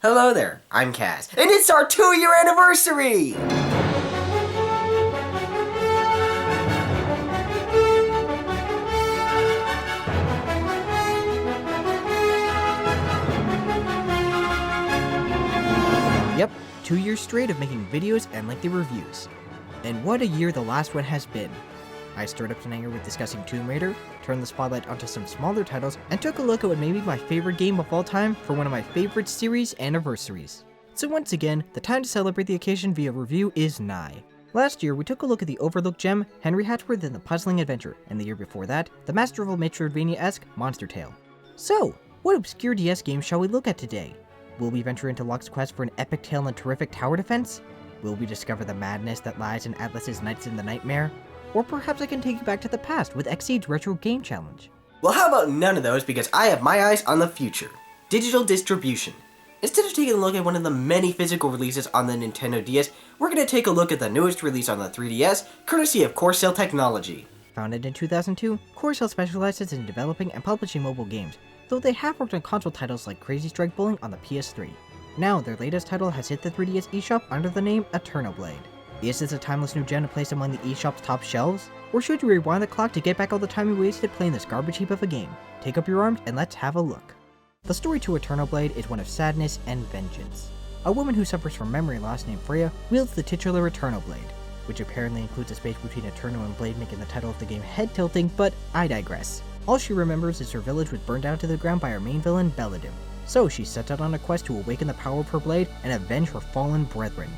Hello there, I'm Kaz, and it's our 2-year anniversary! Yep, 2 years straight of making videos and lengthy reviews. And what a year the last one has been. I started up tonight with discussing Tomb Raider, turned the spotlight onto some smaller titles, and took a look at what may be my favorite game of all time for one of my favorite series anniversaries. So once again, the time to celebrate the occasion via review is nigh. Last year, we took a look at the overlooked gem, Henry Hatchworth and the Puzzling Adventure, and the year before that, the masterful Metroidvania-esque Monster Tale. So, what obscure DS game shall we look at today? Will we venture into Locke's quest for an epic tale and terrific tower defense? Will we discover the madness that lies in Atlas's Nights in the Nightmare? Or perhaps I can take you back to the past with Xseed's Retro Game Challenge. Well, how about none of those, because I have my eyes on the future. Digital distribution. Instead of taking a look at one of the many physical releases on the Nintendo DS, we're going to take a look at the newest release on the 3DS, courtesy of Corecell Technology. Founded in 2002, Corecell specializes in developing and publishing mobile games, though they have worked on console titles like Crazy Strike Bowling on the PS3. Now, their latest title has hit the 3DS eShop under the name AeternoBlade. Is this a timeless new gem to place among the eShop's top shelves? Or should you rewind the clock to get back all the time you wasted playing this garbage heap of a game? Take up your arms and let's have a look. The story to AeternoBlade is one of sadness and vengeance. A woman who suffers from memory loss named Freya wields the titular AeternoBlade, which apparently includes a space between Eterno and Blade, making the title of the game head-tilting, but I digress. All she remembers is her village was burned down to the ground by our main villain, Belladum. So she sets out on a quest to awaken the power of her blade and avenge her fallen brethren.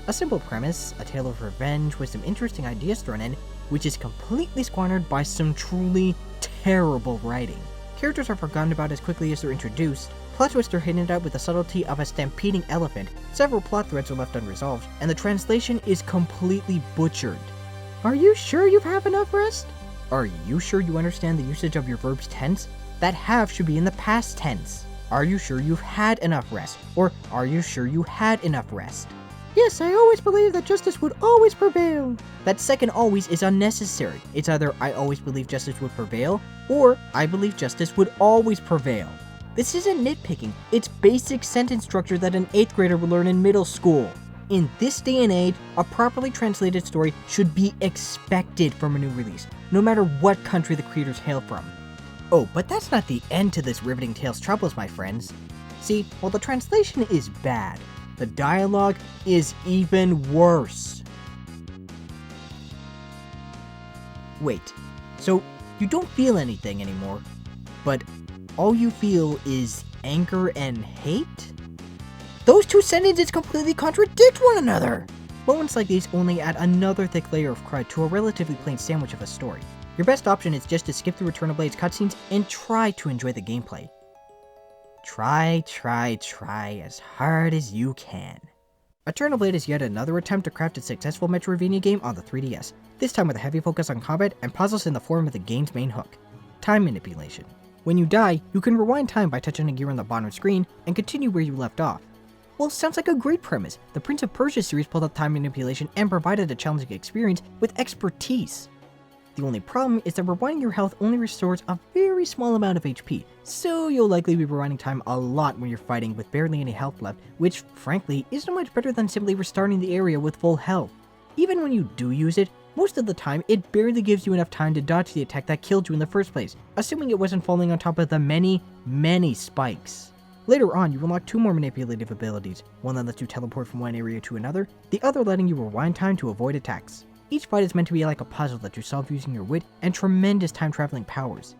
A simple premise, a tale of revenge with some interesting ideas thrown in, which is completely squandered by some truly terrible writing. Characters are forgotten about as quickly as they're introduced, plot twists are hinted at with the subtlety of a stampeding elephant, several plot threads are left unresolved, and the translation is completely butchered. Are you sure you've had enough rest? Are you sure you understand the usage of your verb's tense? That have should be in the past tense. Are you sure you've had enough rest? Or are you sure you had enough rest? Yes, I always believed that justice would always prevail. That second always is unnecessary. It's either I always believe justice would prevail, or I believe justice would always prevail. This isn't nitpicking, it's basic sentence structure that an 8th grader would learn in middle school. In this day and age, a properly translated story should be expected from a new release, no matter what country the creators hail from. Oh, but that's not the end to this riveting tale's troubles, my friends. See, while the translation is bad, the dialogue is even worse. Wait, so you don't feel anything anymore, but all you feel is anger and hate? Those two sentences completely contradict one another! Moments like these only add another thick layer of crud to a relatively plain sandwich of a story. Your best option is just to skip through AeternoBlade's cutscenes and try to enjoy the gameplay. Try as hard as you can. AeternoBlade is yet another attempt to craft a successful Metroidvania game on the 3DS, this time with a heavy focus on combat and puzzles in the form of the game's main hook, time manipulation. When you die, you can rewind time by touching a gear on the bottom screen and continue where you left off. Well, sounds like a great premise. The Prince of Persia series pulled up time manipulation and provided a challenging experience with expertise. The only problem is that rewinding your health only restores a very small amount of HP, so you'll likely be rewinding time a lot when you're fighting with barely any health left, which, frankly, isn't much better than simply restarting the area with full health. Even when you do use it, most of the time it barely gives you enough time to dodge the attack that killed you in the first place, assuming it wasn't falling on top of the many spikes. Later on, you unlock 2 more manipulative abilities, one that lets you teleport from one area to another, the other letting you rewind time to avoid attacks. Each fight is meant to be like a puzzle that you solve using your wit and tremendous time-traveling powers.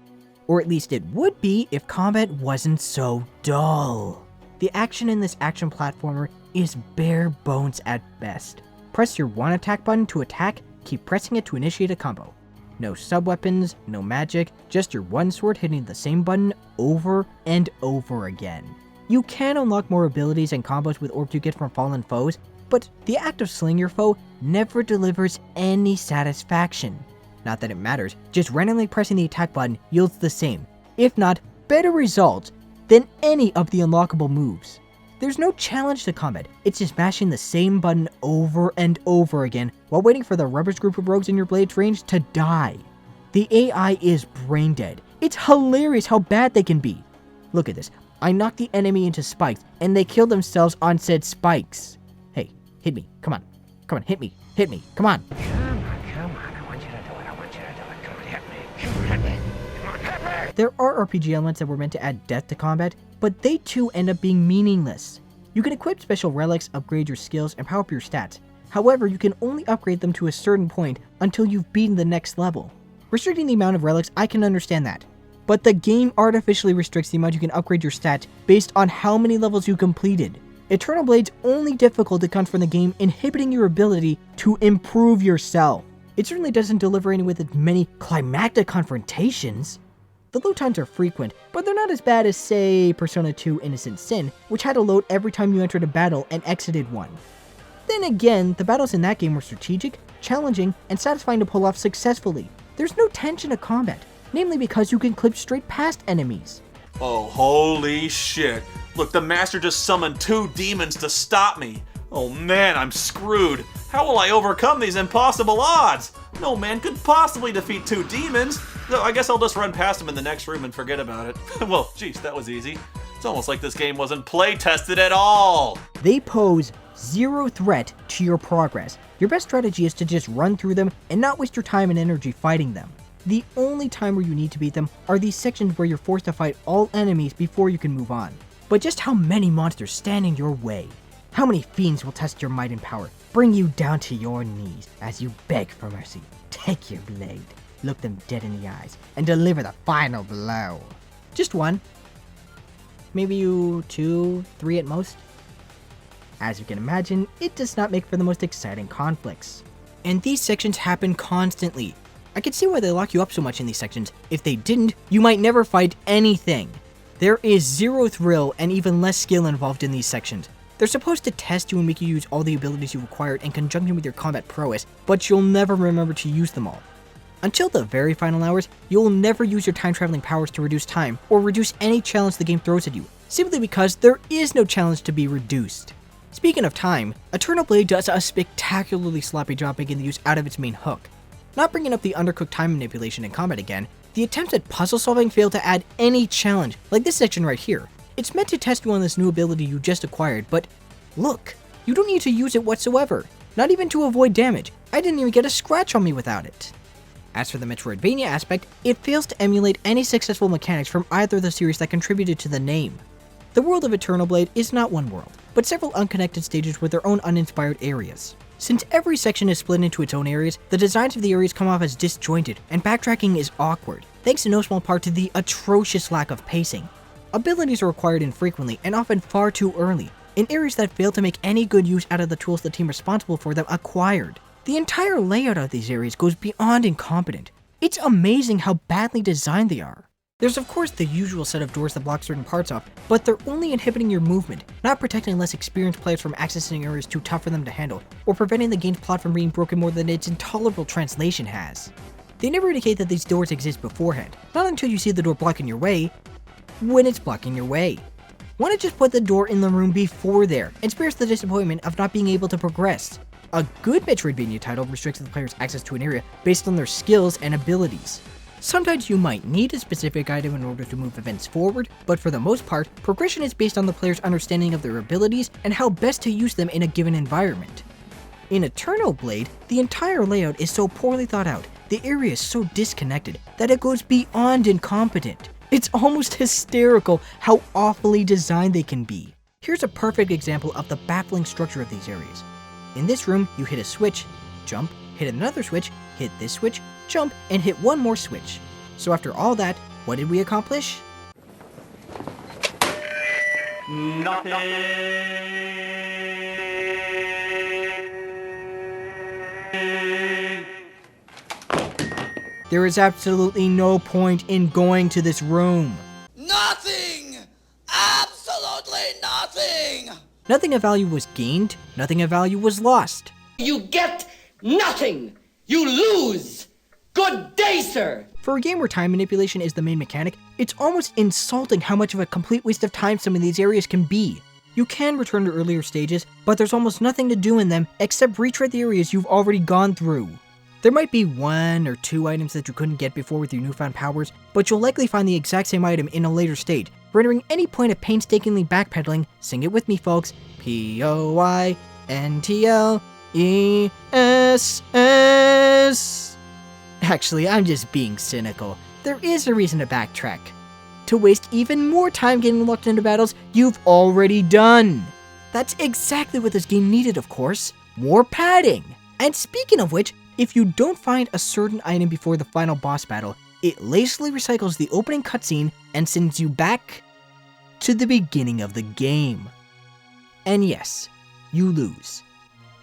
Or at least it would be if combat wasn't so dull. The action in this action platformer is bare bones at best. Press your one attack button to attack, keep pressing it to initiate a combo. No sub-weapons, no magic, just your one sword hitting the same button over and over again. You can unlock more abilities and combos with orbs you get from fallen foes, but the act of slaying your foe never delivers any satisfaction. Not that it matters, just randomly pressing the attack button yields the same, if not better results, than any of the unlockable moves. There's no challenge to combat, it's just mashing the same button over and over again while waiting for the rubbish group of rogues in your blade's range to die. The AI is brain dead. It's hilarious how bad they can be. Look at this. I knock the enemy into spikes, and they kill themselves on said spikes. Hey, hit me. Come on. Come on, hit me. Hit me. Come on. Come on, I want you to do it, I want you to do it. Come on, hit me. Come on, hit me. Come on, hit me. There are RPG elements that were meant to add depth to combat, but they too end up being meaningless. You can equip special relics, upgrade your skills, and power up your stats. However, you can only upgrade them to a certain point until you've beaten the next level. Restricting the amount of relics, I can understand that. But the game artificially restricts the amount you can upgrade your stats based on how many levels you completed. AeternoBlade's only difficulty comes from the game inhibiting your ability to improve yourself. It certainly doesn't deliver any with as many climactic confrontations. The load times are frequent, but they're not as bad as, say, Persona 2 Innocent Sin, which had a load every time you entered a battle and exited one. Then again, the battles in that game were strategic, challenging, and satisfying to pull off successfully. There's no tension to combat, namely because you can clip straight past enemies. Oh, holy shit. Look, the master just summoned 2 demons to stop me. Oh man, I'm screwed. How will I overcome these impossible odds? No man could possibly defeat 2 demons. So I guess I'll just run past them in the next room and forget about it. Well, geez, that was easy. It's almost like this game wasn't play tested at all. They pose zero threat to your progress. Your best strategy is to just run through them and not waste your time and energy fighting them. The only time where you need to beat them are these sections where you're forced to fight all enemies before you can move on. But just how many monsters stand in your way? How many fiends will test your might and power, bring you down to your knees as you beg for mercy? Take your blade, look them dead in the eyes, and deliver the final blow. Just one. Maybe 2, 3 at most. As you can imagine, it does not make for the most exciting conflicts. And these sections happen constantly. I can see why they lock you up so much in these sections. If they didn't, you might never fight anything. There is zero thrill and even less skill involved in these sections. They're supposed to test you and make you use all the abilities you've acquired in conjunction with your combat prowess, but you'll never remember to use them all. Until the very final hours, you'll never use your time-traveling powers to reduce time or reduce any challenge the game throws at you, simply because there is no challenge to be reduced. Speaking of time, AeternoBlade does a spectacularly sloppy job making the use out of its main hook. Not bringing up the undercooked time manipulation in combat again, the attempts at puzzle solving fail to add any challenge, like this section right here. It's meant to test you on this new ability you just acquired, but look, you don't need to use it whatsoever. Not even to avoid damage. I didn't even get a scratch on me without it. As for the Metroidvania aspect, it fails to emulate any successful mechanics from either of the series that contributed to the name. The world of AeternoBlade is not one world, but several unconnected stages with their own uninspired areas. Since every section is split into its own areas, the designs of the areas come off as disjointed, and backtracking is awkward, thanks in no small part to the atrocious lack of pacing. Abilities are acquired infrequently and often far too early, in areas that fail to make any good use out of the tools the team responsible for them acquired. The entire layout of these areas goes beyond incompetent. It's amazing how badly designed they are. There's of course the usual set of doors that block certain parts off, but they're only inhibiting your movement, not protecting less experienced players from accessing areas too tough for them to handle, or preventing the game's plot from being broken more than its intolerable translation has. They never indicate that these doors exist beforehand, not until you see the door blocking your way, when it's blocking your way. Why not just put the door in the room before there, and spares the disappointment of not being able to progress? A good Metroidvania title restricts the player's access to an area based on their skills and abilities. Sometimes you might need a specific item in order to move events forward, but for the most part, progression is based on the player's understanding of their abilities and how best to use them in a given environment. In AeternoBlade, the entire layout is so poorly thought out, the area is so disconnected, that it goes beyond incompetent. It's almost hysterical how awfully designed they can be. Here's a perfect example of the baffling structure of these areas. In this room, you hit a switch, jump, hit another switch, hit this switch, jump, and hit one more switch. So after all that, what did we accomplish? Nothing. There is absolutely no point in going to this room. Nothing! Absolutely nothing! Nothing of value was gained, nothing of value was lost. You get nothing! You lose! Good day, sir! For a game where time manipulation is the main mechanic, it's almost insulting how much of a complete waste of time some of these areas can be. You can return to earlier stages, but there's almost nothing to do in them except retread the areas you've already gone through. There might be 1 or 2 items that you couldn't get before with your newfound powers, but you'll likely find the exact same item in a later stage, rendering any point of painstakingly backpedaling, sing it with me folks, Pointleness. Actually, I'm just being cynical. There is a reason to backtrack. To waste even more time getting locked into battles you've already done. That's exactly what this game needed, of course. More padding. And speaking of which, if you don't find a certain item before the final boss battle, it lazily recycles the opening cutscene and sends you back to the beginning of the game. And yes, you lose.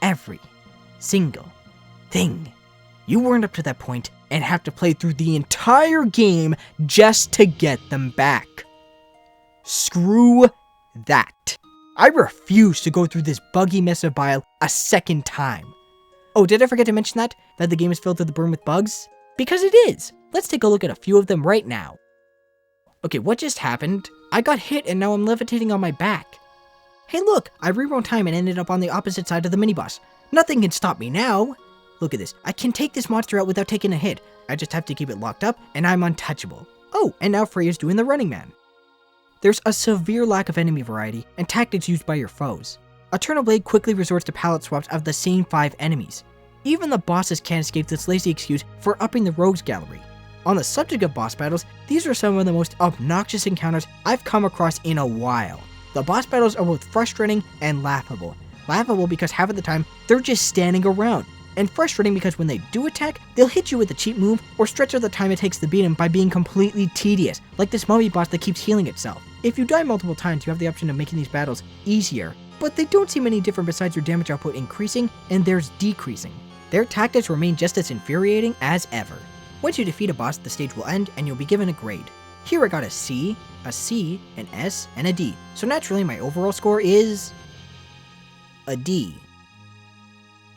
Every single thing. You weren't up to that point and have to play through the entire game just to get them back. Screw that. I refuse to go through this buggy mess of bile a second time. Oh, did I forget to mention that the game is filled to the brim with bugs? Because it is. Let's take a look at a few of them right now. Okay, what just happened? I got hit and now I'm levitating on my back. Hey look, I rewound time and ended up on the opposite side of the mini-boss. Nothing can stop me now. Look at this. I can take this monster out without taking a hit. I just have to keep it locked up and I'm untouchable. Oh, and now Freya's doing the running man. There's a severe lack of enemy variety and tactics used by your foes. AeternoBlade quickly resorts to palette swaps of the same 5 enemies. Even the bosses can't escape this lazy excuse for upping the rogues gallery. On the subject of boss battles, these are some of the most obnoxious encounters I've come across in a while. The boss battles are both frustrating and laughable. Laughable because half of the time, they're just standing around. And frustrating because when they do attack, they'll hit you with a cheap move or stretch out the time it takes to beat him by being completely tedious, like this mummy boss that keeps healing itself. If you die multiple times, you have the option of making these battles easier, but they don't seem any different besides your damage output increasing and theirs decreasing. Their tactics remain just as infuriating as ever. Once you defeat a boss, the stage will end and you'll be given a grade. Here I got a C, an S, and a D, so naturally my overall score is a D.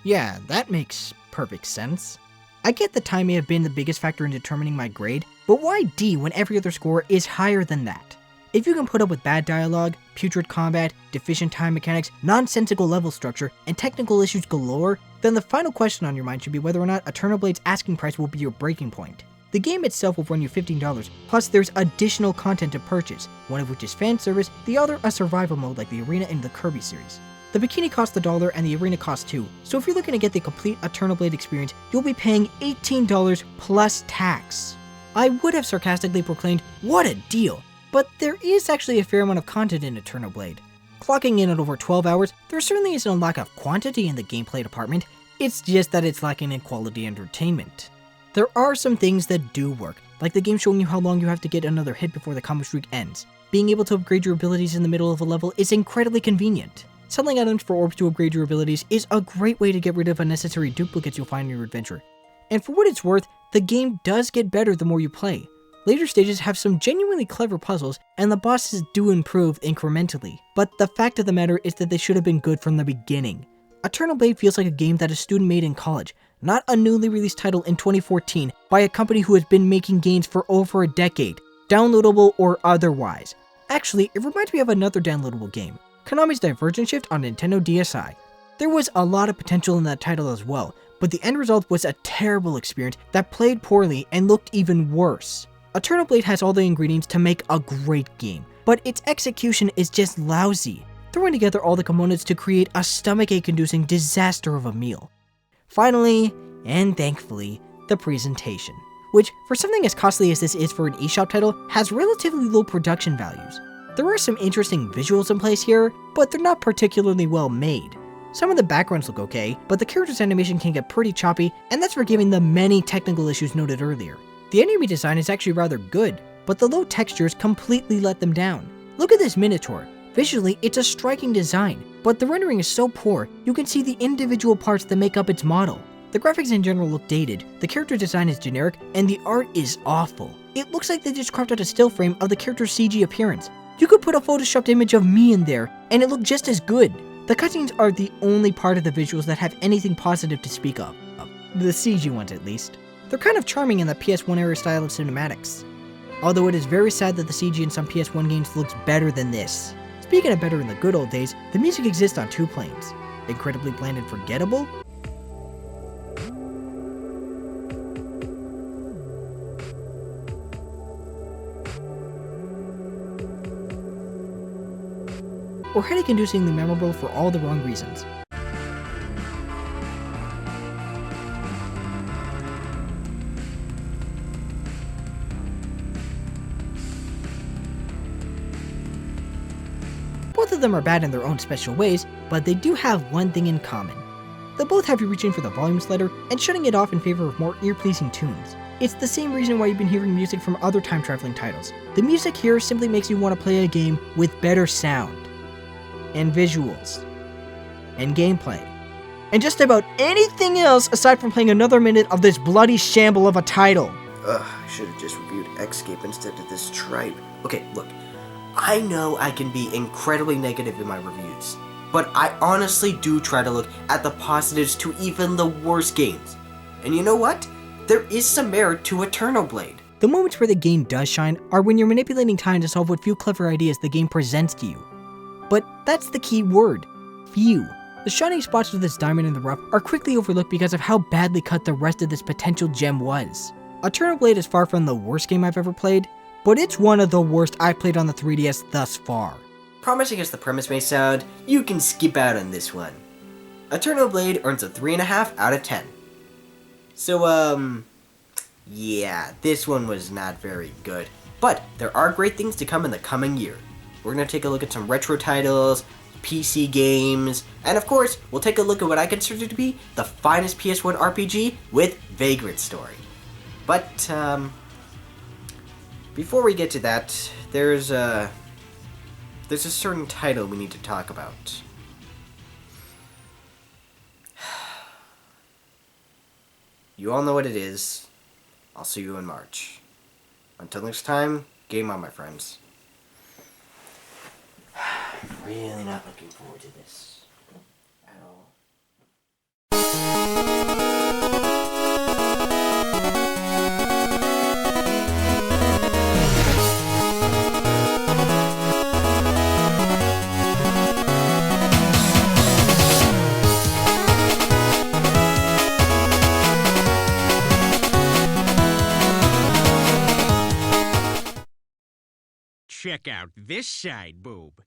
Yeah, that makes perfect sense. I get that time may have been the biggest factor in determining my grade, but why D when every other score is higher than that? If you can put up with bad dialogue, putrid combat, deficient time mechanics, nonsensical level structure, and technical issues galore, then the final question on your mind should be whether or not AeternoBlade's asking price will be your breaking point. The game itself will run you $15, plus there's additional content to purchase, one of which is fan service, the other a survival mode like the Arena in the Kirby series. The bikini costs $1 and the arena costs $2, so if you're looking to get the complete AeternoBlade experience, you'll be paying $18 plus tax. I would have sarcastically proclaimed, what a deal, but there is actually a fair amount of content in AeternoBlade. Clocking in at over 12 hours, there certainly isn't a lack of quantity in the gameplay department, it's just that it's lacking in quality entertainment. There are some things that do work, like the game showing you how long you have to get another hit before the combo streak ends. Being able to upgrade your abilities in the middle of a level is incredibly convenient. Selling items for orbs to upgrade your abilities is a great way to get rid of unnecessary duplicates you'll find in your adventure. And for what it's worth, the game does get better the more you play. Later stages have some genuinely clever puzzles, and the bosses do improve incrementally. But the fact of the matter is that they should have been good from the beginning. AeternoBlade feels like a game that a student made in college, not a newly released title in 2014 by a company who has been making games for over a decade, downloadable or otherwise. Actually, it reminds me of another downloadable game, Konami's Divergent Shift on Nintendo DSi. There was a lot of potential in that title as well, but the end result was a terrible experience that played poorly and looked even worse. AeternoBlade has all the ingredients to make a great game, but its execution is just lousy, throwing together all the components to create a stomachache-inducing disaster of a meal. Finally, and thankfully, the presentation, which, for something as costly as this is for an eShop title, has relatively low production values. There are some interesting visuals in place here, but they're not particularly well made. Some of the backgrounds look okay, but the character's animation can get pretty choppy, and that's forgiving the many technical issues noted earlier. The enemy design is actually rather good, but the low textures completely let them down. Look at this Minotaur. Visually, it's a striking design, but the rendering is so poor, you can see the individual parts that make up its model. The graphics in general look dated, the character design is generic, and the art is awful. It looks like they just cropped out a still frame of the character's CG appearance. You could put a photoshopped image of me in there, and it looked just as good. The cutscenes are the only part of the visuals that have anything positive to speak of. The CG ones at least. They're kind of charming in the PS1 era style of cinematics. Although it is very sad that the CG in some PS1 games looks better than this. Speaking of better in the good old days, the music exists on 2 planes. Incredibly bland and forgettable, or headache-inducingly memorable for all the wrong reasons. Both of them are bad in their own special ways, but they do have one thing in common. They'll both have you reaching for the volume slider and shutting it off in favor of more ear-pleasing tunes. It's the same reason why you've been hearing music from other time-traveling titles. The music here simply makes you want to play a game with better sound, and visuals, and gameplay, and just about anything else aside from playing another minute of this bloody shamble of a title. Ugh, I should have just reviewed Escape instead of this tripe. Okay, look, I know I can be incredibly negative in my reviews, but I honestly do try to look at the positives to even the worst games. And you know what? There is some merit to AeternoBlade. The moments where the game does shine are when you're manipulating time to solve what few clever ideas the game presents to you. But that's the key word, few. The shining spots of this diamond in the rough are quickly overlooked because of how badly cut the rest of this potential gem was. AeternoBlade is far from the worst game I've ever played, but it's one of the worst I've played on the 3DS thus far. Promising as the premise may sound, you can skip out on this one. AeternoBlade earns a 3.5 out of 10. So, yeah, this one was not very good. But there are great things to come in the coming year. We're going to take a look at some retro titles, PC games, and of course, we'll take a look at what I consider to be the finest PS1 RPG with Vagrant Story. But, before we get to that, there's a certain title we need to talk about. You all know what it is. I'll see you in March. Until next time, game on, my friends. Really not looking forward to this at all. Check out this side boob.